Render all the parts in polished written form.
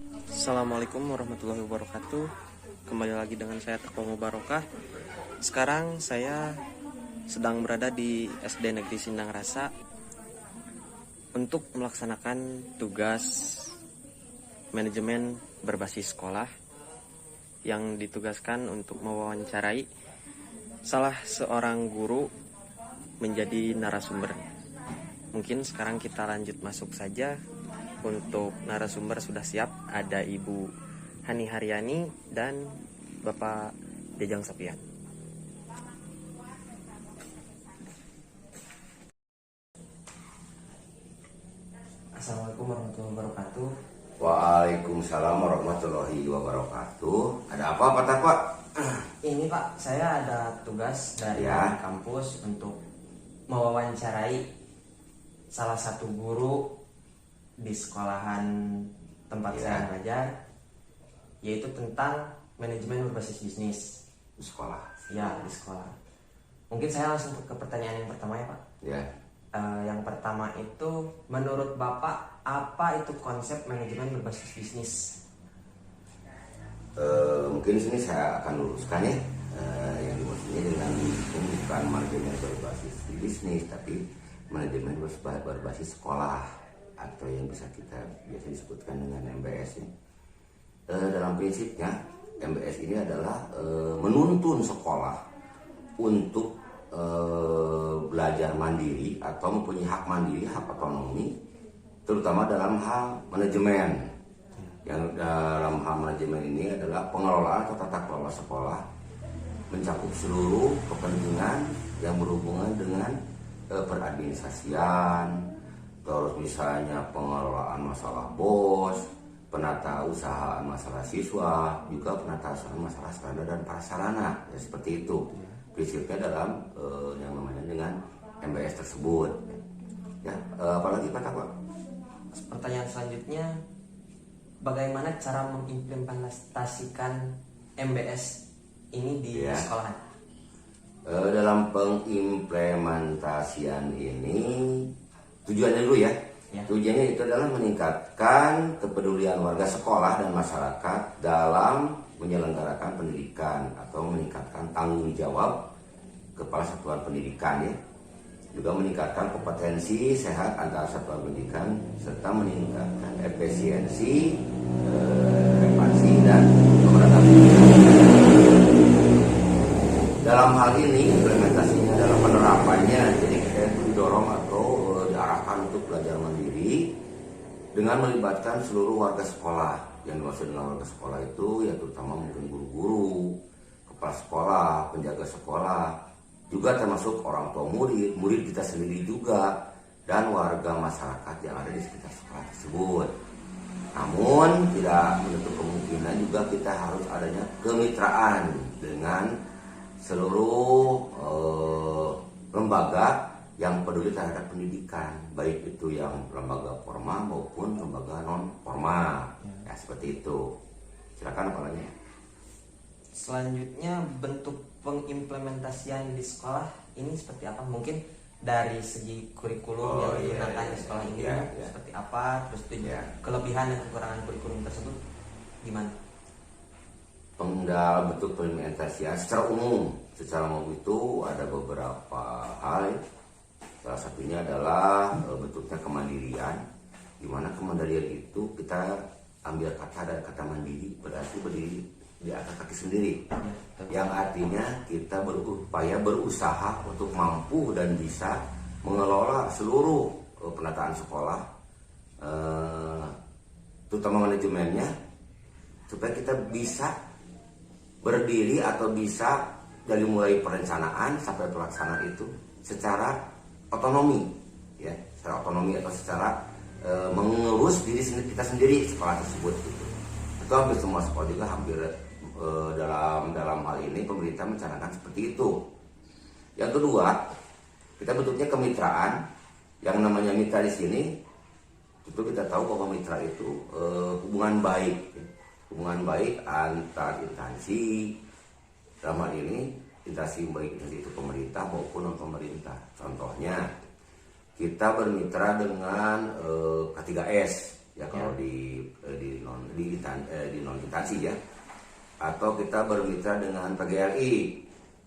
Assalamualaikum warahmatullahi wabarakatuh. Kembali lagi dengan saya Teko Mubarokah. Sekarang saya sedang berada di SD Negeri Sindang Rasa untuk melaksanakan tugas manajemen berbasis sekolah yang ditugaskan untuk mewawancarai salah seorang guru menjadi narasumber. Mungkin sekarang kita lanjut masuk saja. Untuk narasumber sudah siap, ada Ibu Hani Haryani dan Bapak Jajang Sopian. Assalamualaikum warahmatullahi wabarakatuh. Waalaikumsalam warahmatullahi wabarakatuh. Ada apa Pak? Ini Pak, saya ada tugas dari kampus untuk mewawancarai salah satu guru di sekolahan tempat saya belajar, yaitu tentang manajemen berbasis bisnis Di sekolah. ya, di sekolah. Mungkin saya langsung ke pertanyaan yang pertama ya Pak. Yang pertama itu, menurut Bapak apa itu konsep manajemen berbasis bisnis? Mungkin di sini saya akan luruskan ya. Yang dimaksudnya dengan bukan manajemen berbasis bisnis, tapi manajemen berbasis sekolah, atau yang bisa kita biasa disebutkan dengan MBS ya. Dalam prinsipnya MBS ini adalah menuntun sekolah untuk belajar mandiri atau mempunyai hak mandiri, hak otonomi, terutama dalam hal manajemen. Yang dalam hal manajemen ini adalah pengelolaan atau tata kelola sekolah, mencakup seluruh kepentingan yang berhubungan dengan peradministrasian, terus misalnya pengelolaan masalah BOS, penata usahaan masalah siswa, juga penata usahaan masalah standar dan prasarana, ya seperti itu prinsipnya dalam yang namanya dengan MBS tersebut. Ya, apalagi Pak? Pertanyaan selanjutnya, bagaimana cara mengimplementasikan MBS ini di sekolahan? Dalam pengimplementasian ini tujuannya dulu ya. Tujuannya itu adalah meningkatkan kepedulian warga sekolah dan masyarakat dalam menyelenggarakan pendidikan atau meningkatkan tanggung jawab kepala satuan pendidikan ya. Juga meningkatkan kompetensi sehat antar satuan pendidikan serta meningkatkan efisiensi, relevansi dan keberagaman. Dalam hal ini implementasinya adalah penerapannya, jadi kita didorong atau diarahkan untuk belajar mandiri dengan melibatkan seluruh warga sekolah. Yang dimaksud dengan warga sekolah itu ya terutama mungkin guru-guru, kepala sekolah, penjaga sekolah, juga termasuk orang tua murid, murid kita sendiri juga, dan warga masyarakat yang ada di sekitar sekolah tersebut. Namun tidak menutup kemungkinan juga kita harus adanya kemitraan dengan seluruh lembaga yang peduli terhadap pendidikan, baik itu yang lembaga formal maupun lembaga non formal, ya seperti itu. Silakan apalagi. Selanjutnya, bentuk pengimplementasian di sekolah ini seperti apa? Mungkin dari segi kurikulum yang digunakan di sekolah ini seperti apa? Terus kelebihan dan kekurangan kurikulum tersebut gimana? Dalam bentuk pengimplementasian secara umum itu ada beberapa hal. Salah satunya adalah bentuknya kemandirian, di mana kemandirian itu kita ambil kata dari kata mandiri, berarti berdiri di atas kaki sendiri, yang artinya kita berupaya berusaha untuk mampu dan bisa mengelola seluruh penataan sekolah, terutama manajemennya, supaya kita bisa berdiri atau bisa dari mulai perencanaan sampai pelaksanaan itu secara otonomi, ya, secara otonomi atau secara mengurus diri sendiri, kita sendiri sekolah tersebut gitu. Itu hampir semua sekolah juga hampir dalam hal ini pemerintah mencanangkan seperti itu. Yang kedua, kita bentuknya kemitraan. Yang namanya mitra di sini, itu kita tahu bahwa mitra itu hubungan baik antar instansi. Dalam hal ini instansi baik itu pemerintah maupun non pemerintah. Contohnya kita bermitra dengan K3S ya kalau di non instansi ya, atau kita bermitra dengan PGRI,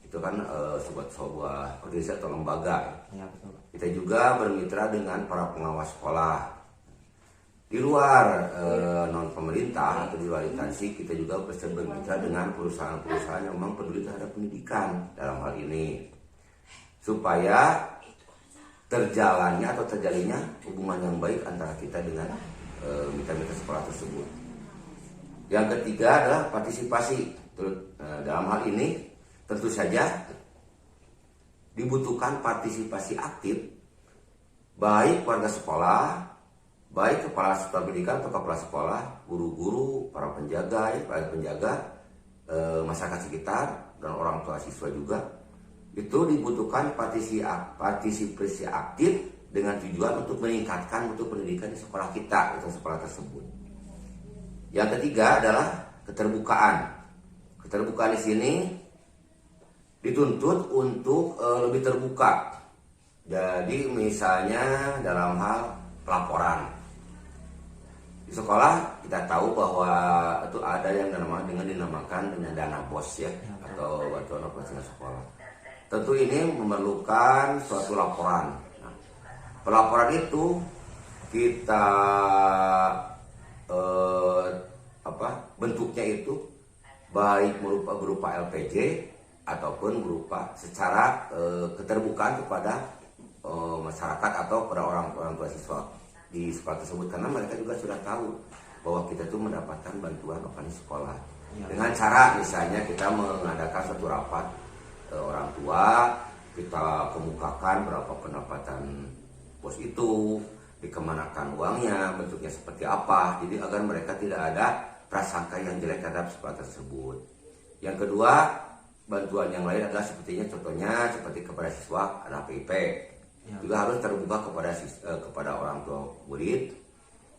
itu kan sebuah organisasi atau lembaga. Ya, betul. Kita juga bermitra dengan para pengawas sekolah di luar non pemerintah atau di luar instansi. Kita juga bermitra dengan perusahaan-perusahaan yang memang peduli terhadap pendidikan dalam hal ini, supaya terjalannya atau terjalinnya hubungan yang baik antara kita dengan mitra-mitra sekolah tersebut. Yang ketiga adalah partisipasi. Dalam hal ini tentu saja dibutuhkan partisipasi aktif, baik warga sekolah, baik kepala sekolah pendidikan atau kepala sekolah, guru-guru, para penjaga, masyarakat sekitar, dan orang tua siswa juga. Itu dibutuhkan partisipasi aktif dengan tujuan untuk meningkatkan mutu pendidikan di sekolah kita atau sekolah tersebut. Yang ketiga adalah keterbukaan. Keterbukaan di sini dituntut untuk lebih terbuka. Jadi misalnya dalam hal pelaporan di sekolah, kita tahu bahwa itu ada yang dinamakan dengan dana BOS ya, atau bantuan operasional sekolah. Tentu ini memerlukan suatu laporan. Nah, pelaporan itu kita bentuknya itu baik berupa LPJ ataupun berupa secara keterbukaan kepada masyarakat atau pada orang tua siswa di sekolah tersebut, karena mereka juga sudah tahu bahwa kita tuh mendapatkan bantuan operasional sekolah dengan cara misalnya kita mengadakan suatu rapat orang tua, kita kemukakan berapa pendapatan bos itu, dikemanakan uangnya, bentuknya seperti apa, jadi agar mereka tidak ada prasangka yang jelek terhadap sekolah tersebut. Yang kedua, bantuan yang lain adalah contohnya seperti kepada siswa ada PIP, juga harus terbuka kepada orang tua murid,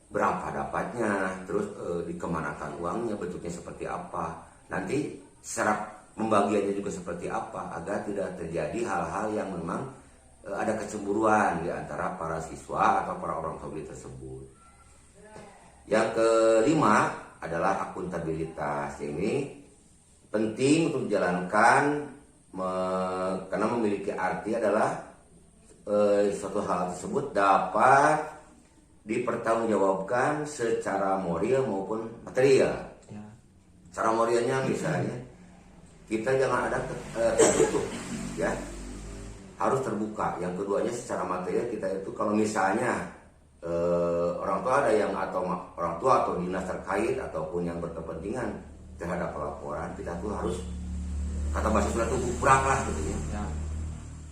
berapa dapatnya, terus dikemanakan uangnya, bentuknya seperti apa, nanti secara pembagiannya juga seperti apa, agar tidak terjadi hal-hal yang memang ada kecemburuan di antara para siswa atau para orang tua murid tersebut. Yang kelima adalah akuntabilitas. Ini penting untuk dijalankan karena memiliki arti adalah suatu hal tersebut dapat dipertanggungjawabkan secara moral maupun material. Cara moralnya misalnya kita jangan ada tertutup ya, harus terbuka. Yang keduanya secara material kita itu kalau misalnya orang tua ada yang atau orang tua atau dinas terkait ataupun yang berkepentingan terhadap pelaporan, kita tuh harus kata bahasa Sunda tuh burak lah gitu ya.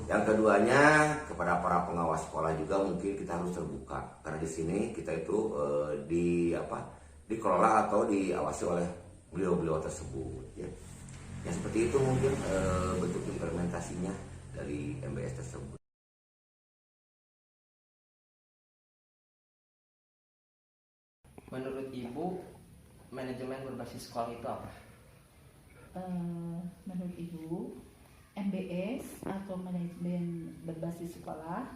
Yang keduanya kepada para pengawas sekolah juga mungkin kita harus terbuka, karena di sini kita itu dikelola atau diawasi oleh beliau-beliau tersebut ya. Yang seperti itu mungkin bentuk implementasinya dari MBS tersebut. Menurut Ibu, manajemen berbasis sekolah itu apa? Menurut Ibu, MBS atau manajemen berbasis sekolah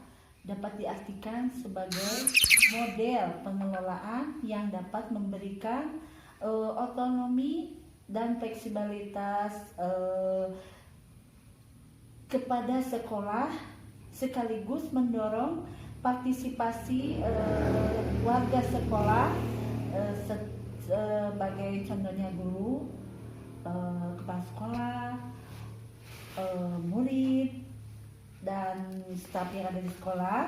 dapat diartikan sebagai model pengelolaan yang dapat memberikan otonomi dan fleksibilitas kepada sekolah, sekaligus mendorong partisipasi warga sekolah sebagai contohnya guru, kepala sekolah, murid, dan staf yang ada di sekolah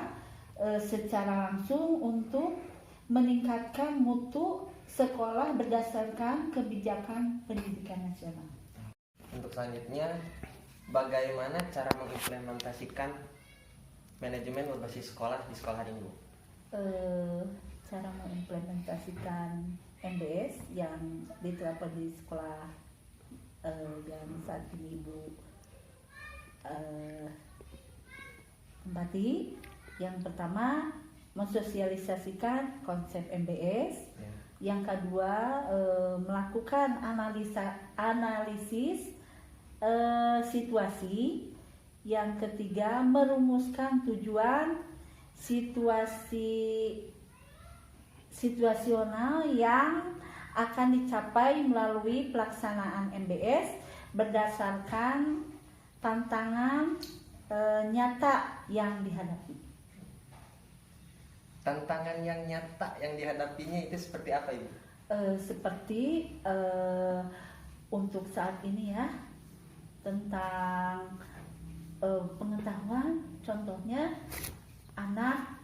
secara langsung untuk meningkatkan mutu sekolah berdasarkan kebijakan pendidikan nasional. Untuk selanjutnya, bagaimana cara mengimplementasikan manajemen berbasis sekolah di sekolah Ibu? Cara mengimplementasikan MBS yang diterapkan di sekolah yang saat ini Ibu tempati. Yang pertama, mensosialisasikan konsep MBS. Yang kedua, melakukan analisis situasi. Yang ketiga, merumuskan tujuan, situasi situasional yang akan dicapai melalui pelaksanaan MBS berdasarkan tantangan nyata yang dihadapi. Tantangan yang nyata yang dihadapinya itu seperti apa, Ibu? Seperti untuk saat ini ya, tentang pengetahuan, contohnya anak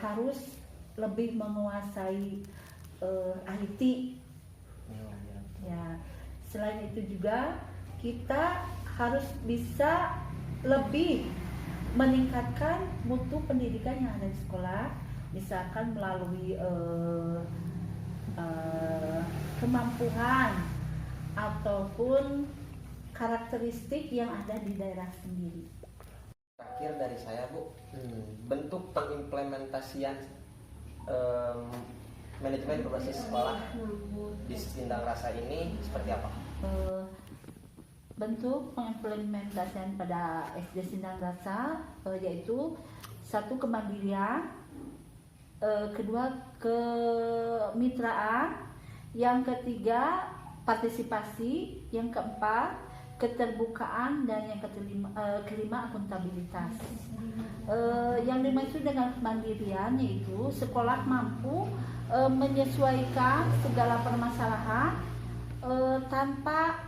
harus lebih menguasai IT. Ya, selain itu juga kita harus bisa lebih meningkatkan mutu pendidikan yang ada di sekolah, misalkan melalui kemampuan ataupun karakteristik yang ada di daerah sendiri. Terakhir dari saya, Bu, bentuk pengimplementasian manajemen berbasis sekolah di Sindang Rasa ini seperti apa? Bentuk pengimplementasian pada SD Sindang Rasa yaitu satu, kemandirian, kedua, kemitraan, yang ketiga partisipasi, yang keempat keterbukaan, dan yang kelima akuntabilitas. Yang dimaksud dengan kemandirian yaitu sekolah mampu menyesuaikan segala permasalahan tanpa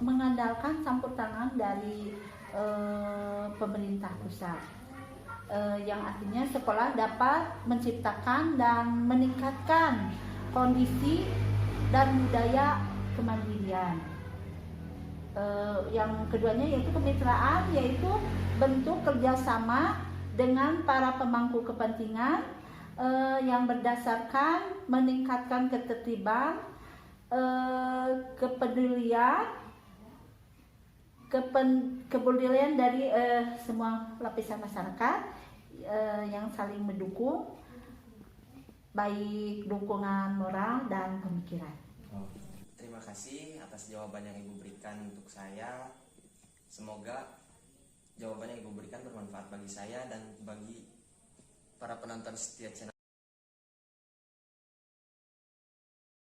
mengandalkan campur tangan dari pemerintah pusat, yang artinya sekolah dapat menciptakan dan meningkatkan kondisi dan budaya kemandirian. Yang keduanya yaitu kemitraan, yaitu bentuk kerjasama dengan para pemangku kepentingan yang berdasarkan meningkatkan ketertiban, kepedulian dari semua lapisan masyarakat yang saling mendukung, baik dukungan moral dan pemikiran. Terima kasih atas jawaban yang Ibu berikan untuk saya. Semoga jawaban yang Ibu berikan bermanfaat bagi saya dan bagi para penonton setia channel